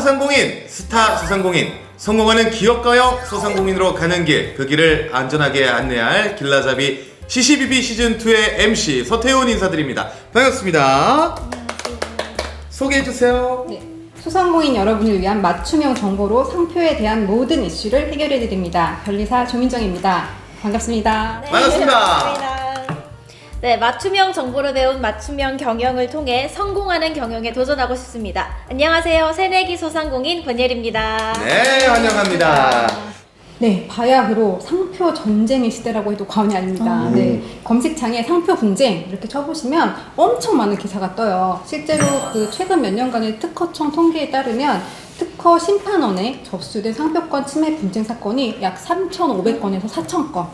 소상공인, 스타 소상공인, 성공하는 기업가형 소상공인으로 가는 길, 그 길을 안전하게 안내할 길라잡이 CCBB 시즌2의 MC 서태훈 인사드립니다. 반갑습니다. 소개해주세요. 네, 소상공인 여러분을 위한 맞춤형 정보로 상표에 대한 모든 이슈를 해결해드립니다. 변리사 조민정입니다. 반갑습니다. 네, 반갑습니다. 네, 맞춤형 정보로 배운 맞춤형 경영을 통해 성공하는 경영에 도전하고 싶습니다. 안녕하세요. 새내기 소상공인 권예리입니다. 네, 환영합니다. 네, 바야흐로 상표 전쟁의 시대라고 해도 과언이 아닙니다. 네, 검색창에 상표 분쟁 이렇게 쳐보시면 엄청 많은 기사가 떠요. 실제로 그 최근 몇 년간의 특허청 통계에 따르면 특허 심판원에 접수된 상표권 침해 분쟁 사건이 약 3,500건에서 4,000건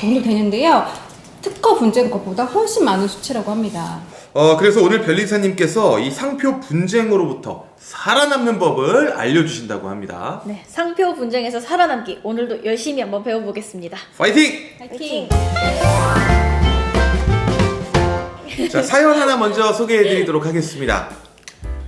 정도 되는데요. 특허 분쟁 것보다 훨씬 많은 수치라고 합니다. 그래서 오늘 변리사님께서 이 상표 분쟁으로부터 살아남는 법을 알려주신다고 합니다. 네, 상표 분쟁에서 살아남기 오늘도 열심히 한번 배워보겠습니다. 파이팅! 파이팅! 자, 사연 하나 먼저 소개해드리도록 하겠습니다.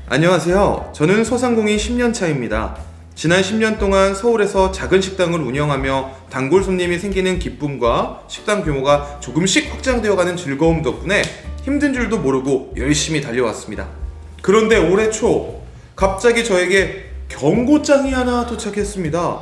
안녕하세요. 저는 소상공인 10년 차입니다. 지난 10년 동안 서울에서 작은 식당을 운영하며 단골 손님이 생기는 기쁨과 식당 규모가 조금씩 확장되어가는 즐거움 덕분에 힘든 줄도 모르고 열심히 달려왔습니다. 그런데 올해 초 갑자기 저에게 경고장이 하나 도착했습니다.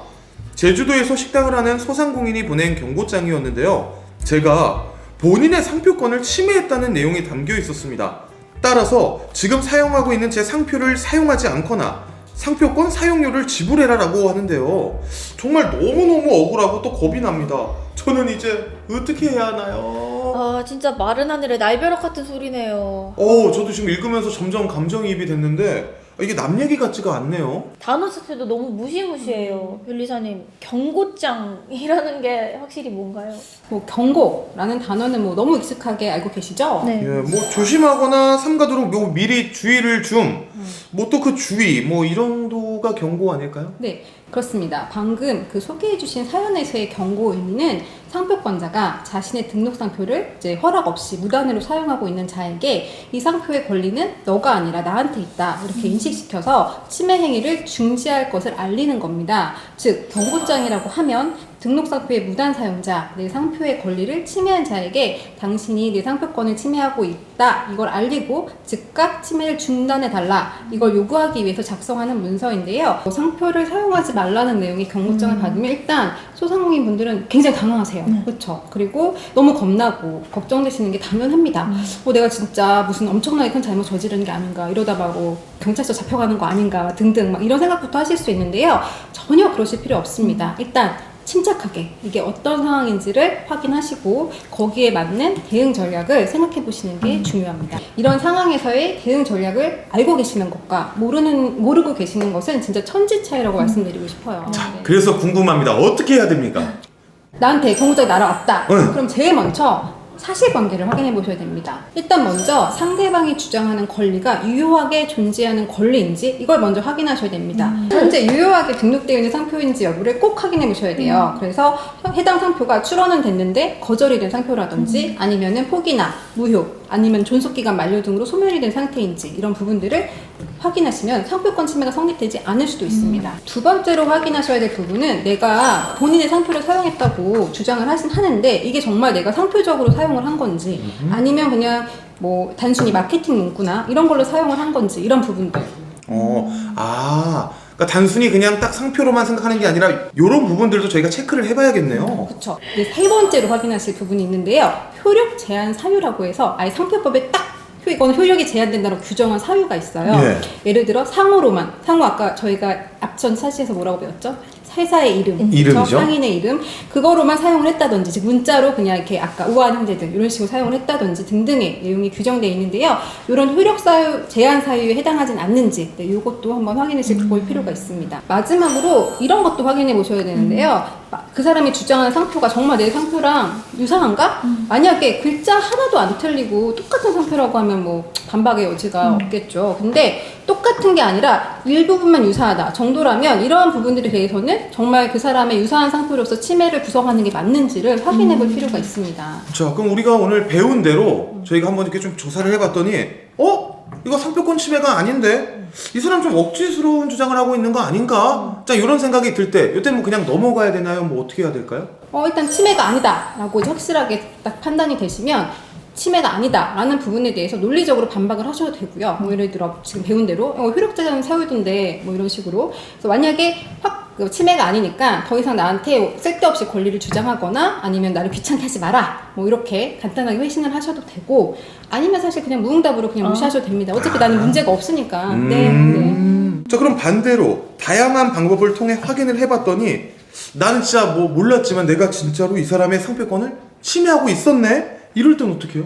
제주도에서 식당을 하는 소상공인이 보낸 경고장이었는데요. 제가 본인의 상표권을 침해했다는 내용이 담겨 있었습니다. 따라서 지금 사용하고 있는 제 상표를 사용하지 않거나 상표권 사용료를 지불해라 라고 하는데요. 정말 너무너무 억울하고 또 겁이 납니다. 저는 이제 어떻게 해야 하나요? 아, 진짜 마른 하늘에 날벼락 같은 소리네요. 저도 지금 읽으면서 점점 감정이입이 됐는데 이게 남 얘기 같지가 않네요. 단어 자체도 너무 무시무시해요. 변리사님, 경고장이라는 게 확실히 뭔가요? 뭐 경고라는 단어는 뭐 너무 익숙하게 알고 계시죠? 네. 예, 뭐 조심하거나 삼가도록 뭐 미리 주의를 줌. 뭐 또 그 주의 뭐 이 정도가 경고 아닐까요? 네, 그렇습니다. 방금 그 소개해주신 사연에서의 경고 의미는 상표권자가 자신의 등록 상표를 이제 허락 없이 무단으로 사용하고 있는 자에게 이 상표의 권리는 너가 아니라 나한테 있다 이렇게 인식시켜서 침해 행위를 중지할 것을 알리는 겁니다. 즉 경고장이라고 하면 등록 상표의 무단 사용자, 내 상표의 권리를 침해한 자에게 당신이 내 상표권을 침해하고 있다 이걸 알리고 즉각 침해를 중단해 달라 이걸 요구하기 위해서 작성하는 문서인데요. 상표를 사용하지 말라는 내용의 경고장을 받으면 일단 소상공인 분들은 굉장히 당황하세요. 그렇죠. 그리고 너무 겁나고 걱정되시는 게 당연합니다. 내가 진짜 무슨 엄청나게 큰 잘못 저지르는 게 아닌가 이러다 바로 경찰서 잡혀가는 거 아닌가 등등 막 이런 생각부터 하실 수 있는데요. 전혀 그러실 필요 없습니다. 일단 침착하게 이게 어떤 상황인지를 확인하시고 거기에 맞는 대응 전략을 생각해 보시는 게 중요합니다. 이런 상황에서의 대응 전략을 알고 계시는 것과 모르고 계시는 것은 진짜 천지 차이라고 말씀드리고 싶어요. 네. 그래서 궁금합니다. 어떻게 해야 됩니까? 나한테 경고장이 날아왔다. 응. 그럼 제일 먼저 사실관계를 확인해 보셔야 됩니다. 일단 먼저 상대방이 주장하는 권리가 유효하게 존재하는 권리인지 이걸 먼저 확인하셔야 됩니다. 현재 유효하게 등록되어 있는 상표인지 여부를 꼭 확인해 보셔야 돼요. 그래서 해당 상표가 출원은 됐는데 거절이 된 상표라든지 아니면은 포기나 무효 아니면 존속기간 만료 등으로 소멸이 된 상태인지 이런 부분들을 확인하시면 상표권 침해가 성립되지 않을 수도 있습니다. 두 번째로 확인하셔야 될 부분은 내가 본인의 상표를 사용했다고 주장을 하는데 이게 정말 내가 상표적으로 사용을 한 건지 아니면 그냥 뭐 단순히 마케팅 문구나 이런 걸로 사용을 한 건지 이런 부분들. 그러니까 단순히 그냥 딱 상표로만 생각하는 게 아니라 이런 부분들도 저희가 체크를 해봐야겠네요. 그렇죠. 세 번째로 확인하실 부분이 있는데요. 효력 제한 사유라고 해서 아예 상표법에 딱 이건 효력이 제한된다고 규정한 사유가 있어요. 예. 예를 들어 상호 아까 저희가 앞전 사시에서 뭐라고 배웠죠? 회사의 이름, 이름이죠? 상인의 이름 그거로만 사용을 했다든지 즉 문자로 그냥 이렇게 아까 우아한 형제 등 이런 식으로 사용을 했다든지 등등의 내용이 규정되어 있는데요. 이런 효력 사유, 제한 사유에 해당하진 않는지 이것도 한번 확인해 볼 필요가 있습니다. 마지막으로 이런 것도 확인해 보셔야 되는데요. 그 사람이 주장하는 상표가 정말 내 상표랑 유사한가? 만약에 글자 하나도 안 틀리고 똑같은 상표라고 하면 뭐 반박의 여지가 없겠죠. 근데 똑같은 게 아니라 일부분만 유사하다 정도라면 이러한 부분들에 대해서는 정말 그 사람의 유사한 상표로서 침해를 구성하는 게 맞는지를 확인해 볼 필요가 있습니다. 자, 그럼 우리가 오늘 배운 대로 저희가 한번 이렇게 좀 조사를 해봤더니 이거 상표권 침해가 아닌데 이 사람 좀 억지스러운 주장을 하고 있는 거 아닌가? 자, 이런 생각이 들 때 이때 뭐 그냥 넘어가야 되나요? 뭐 어떻게 해야 될까요? 일단 침해가 아니다라고 이제 확실하게 딱 판단이 되시면 침해가 아니다라는 부분에 대해서 논리적으로 반박을 하셔도 되고요. 뭐 예를 들어 지금 배운 대로 효력자는 세워둔데 뭐 이런 식으로. 그래서 만약에 침해가 아니니까 더 이상 나한테 쓸데없이 권리를 주장하거나 아니면 나를 귀찮게 하지 마라 뭐 이렇게 간단하게 회신을 하셔도 되고, 아니면 사실 그냥 무응답으로 그냥 무시하셔도 됩니다. 어차피 나는 문제가 없으니까. 네. 자, 그럼 반대로 다양한 방법을 통해 확인을 해봤더니 나는 진짜 뭐 몰랐지만 내가 진짜로 이 사람의 상표권을 침해하고 있었네? 이럴 땐 어떻게 해요?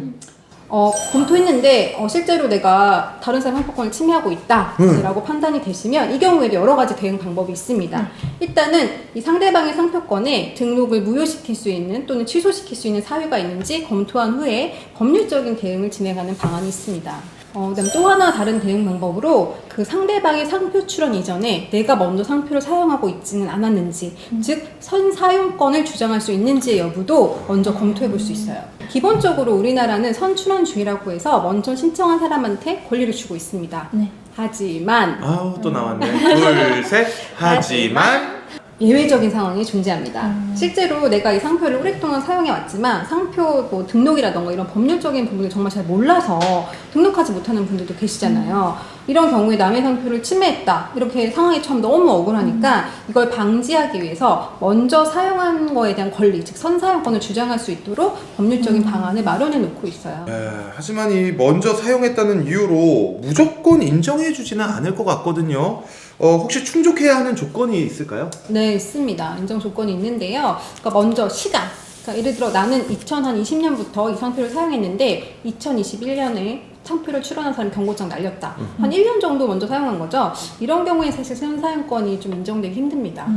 검토했는데 실제로 내가 다른 사람 상표권을 침해하고 있다라고 판단이 되시면 이 경우에도 여러 가지 대응 방법이 있습니다. 일단은 이 상대방의 상표권에 등록을 무효시킬 수 있는 또는 취소시킬 수 있는 사유가 있는지 검토한 후에 법률적인 대응을 진행하는 방안이 있습니다. 그다음 또 하나 다른 대응 방법으로 그 상대방의 상표 출원 이전에 내가 먼저 상표를 사용하고 있지는 않았는지, 즉 선사용권을 주장할 수 있는지의 여부도 먼저 검토해 볼 수 있어요. 기본적으로 우리나라는 선출원주의라고 해서 먼저 신청한 사람한테 권리를 주고 있습니다. 네. 하지만 또 나왔네. 둘, 셋. 하지만 예외적인 상황이 존재합니다. 실제로 내가 이 상표를 오랫동안 사용해 왔지만 상표 뭐 등록이라던가 이런 법률적인 부분을 정말 잘 몰라서 등록하지 못하는 분들도 계시잖아요. 이런 경우에 남의 상표를 침해했다 이렇게 상황이 처음 너무 억울하니까 이걸 방지하기 위해서 먼저 사용한 거에 대한 권리, 즉 선사용권을 주장할 수 있도록 법률적인 방안을 마련해 놓고 있어요. 하지만 이 먼저 사용했다는 이유로 무조건 인정해 주지는 않을 것 같거든요. 혹시 충족해야 하는 조건이 있을까요? 네, 있습니다. 인정 조건이 있는데요. 그러니까 먼저 시간. 그러니까 예를 들어 나는 2020년부터 이 상표를 사용했는데 2021년에 상표를 출원한 사람이 경고장 날렸다. 한 1년 정도 먼저 사용한 거죠. 이런 경우에 사실 선사용권이 좀 인정되기 힘듭니다.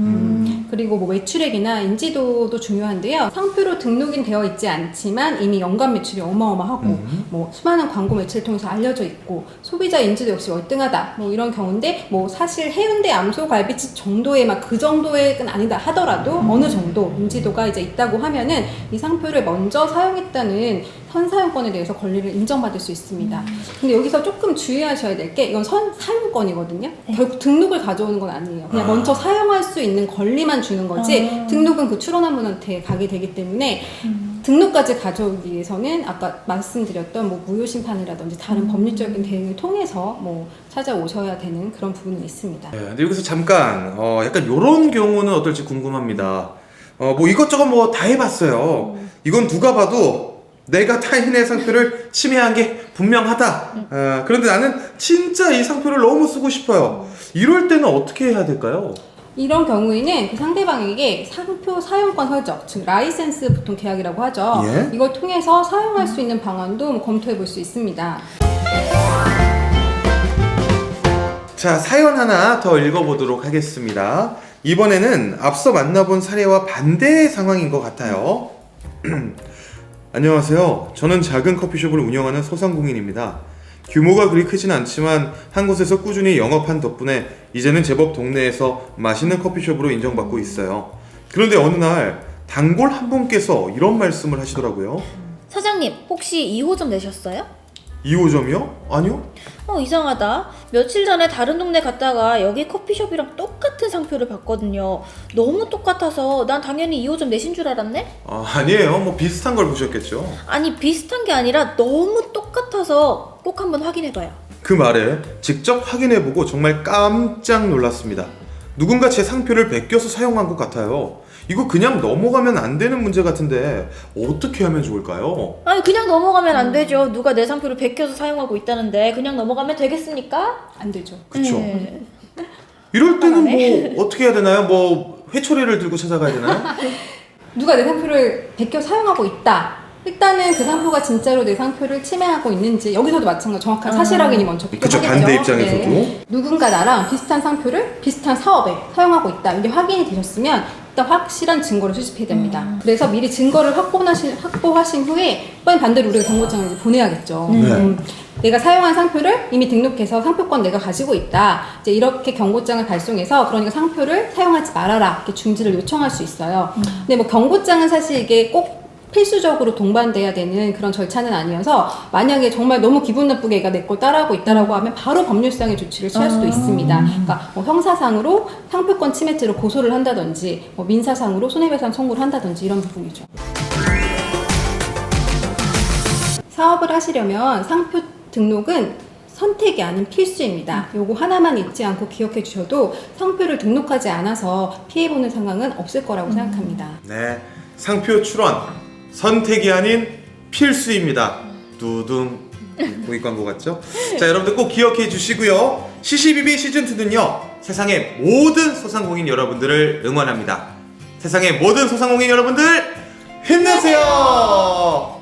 그리고 뭐 매출액이나 인지도도 중요한데요. 상표로 등록은 되어 있지 않지만 이미 연간 매출이 어마어마하고 뭐 수많은 광고 매체를 통해서 알려져 있고 소비자 인지도 역시 월등하다. 뭐 이런 경우인데 뭐 사실 해운대 암소 갈비집 정도의 막 그 정도는 아니다 하더라도 어느 정도 인지도가 이제 있다고 하면은 이 상표를 먼저 사용했다는 선사용권에 대해서 권리를 인정받을 수 있습니다. 근데 여기서 조금 주의하셔야 될 게 이건 선사용권이거든요. 네. 결국 등록을 가져오는 건 아니에요. 그냥 먼저 사용할 수 있는 권리만 주는 거지 등록은 그 출원한 분한테 가게 되기 때문에 등록까지 가져오기 위해서는 아까 말씀드렸던 뭐 무효심판이라든지 다른 법률적인 대응을 통해서 뭐 찾아오셔야 되는 그런 부분이 있습니다. 근데 여기서 잠깐 약간 요런 경우는 어떨지 궁금합니다. 뭐 이것저것 뭐 다 해봤어요. 이건 누가 봐도 내가 타인의 상표를 침해한 게 분명하다. 그런데 나는 진짜 이 상표를 너무 쓰고 싶어요. 이럴 때는 어떻게 해야 될까요? 이런 경우에는 그 상대방에게 상표 사용권 설정, 즉 라이센스 보통 계약이라고 하죠. 예? 이걸 통해서 사용할 수 있는 방안도 검토해 볼 수 있습니다. 자, 사연 하나 더 읽어보도록 하겠습니다. 이번에는 앞서 만나본 사례와 반대의 상황인 것 같아요. 안녕하세요. 저는 작은 커피숍을 운영하는 소상공인입니다. 규모가 그리 크진 않지만 한 곳에서 꾸준히 영업한 덕분에 이제는 제법 동네에서 맛있는 커피숍으로 인정받고 있어요. 그런데 어느 날 단골 한 분께서 이런 말씀을 하시더라고요. 사장님, 혹시 2호점 내셨어요? 2호점이요? 아니요. 이상하다. 며칠 전에 다른 동네 갔다가 여기 커피숍이랑 똑같은 상표를 봤거든요. 너무 똑같아서 난 당연히 2호점 내신 줄 알았네? 아니에요. 뭐 비슷한 걸 보셨겠죠. 아니, 비슷한 게 아니라 너무 똑같아서 꼭 한번 확인해봐요. 그 말에 직접 확인해보고 정말 깜짝 놀랐습니다. 누군가 제 상표를 베껴서 사용한 것 같아요. 이거 그냥 넘어가면 안 되는 문제 같은데 어떻게 하면 좋을까요? 아니, 그냥 넘어가면 안 되죠. 누가 내 상표를 베껴서 사용하고 있다는데 그냥 넘어가면 되겠습니까? 안 되죠. 그쵸? 네. 이럴 때는 뭐 어떻게 해야 되나요? 뭐 회초리를 들고 찾아가야 되나요? 누가 내 상표를 베껴 사용하고 있다. 일단은 그 상표가 진짜로 내 상표를 침해하고 있는지 여기서도 마찬가지 정확한 사실 확인이 먼저 필요하겠죠. 그쵸, 반대 입장에서도. 네. 누군가 나랑 비슷한 상표를 비슷한 사업에 사용하고 있다. 이게 확인이 되셨으면 일단 확실한 증거를 수집해야 됩니다. 그래서 미리 증거를 확보하신 후에 반대로 우리가 경고장을 보내야겠죠. 네. 내가 사용한 상표를 이미 등록해서 상표권 내가 가지고 있다. 이제 이렇게 경고장을 발송해서 그러니까 상표를 사용하지 말아라. 이렇게 중지를 요청할 수 있어요. 근데 뭐 경고장은 사실 이게 꼭 필수적으로 동반돼야 되는 그런 절차는 아니어서 만약에 정말 너무 기분 나쁘게 애가 내 걸 따라하고 있다라고 하면 바로 법률상의 조치를 취할 수도 있습니다. 그러니까 뭐 형사상으로 상표권 침해죄로 고소를 한다든지 뭐 민사상으로 손해배상 청구를 한다든지 이런 부분이죠. 사업을 하시려면 상표 등록은 선택이 아닌 필수입니다. 요거 하나만 잊지 않고 기억해 주셔도 상표를 등록하지 않아서 피해보는 상황은 없을 거라고 생각합니다. 네, 상표 출원 선택이 아닌 필수입니다. 두둥 공익 광고 같죠? 자, 여러분들 꼭 기억해 주시고요. CCBB 시즌2는요 세상의 모든 소상공인 여러분들을 응원합니다. 세상의 모든 소상공인 여러분들 힘내세요.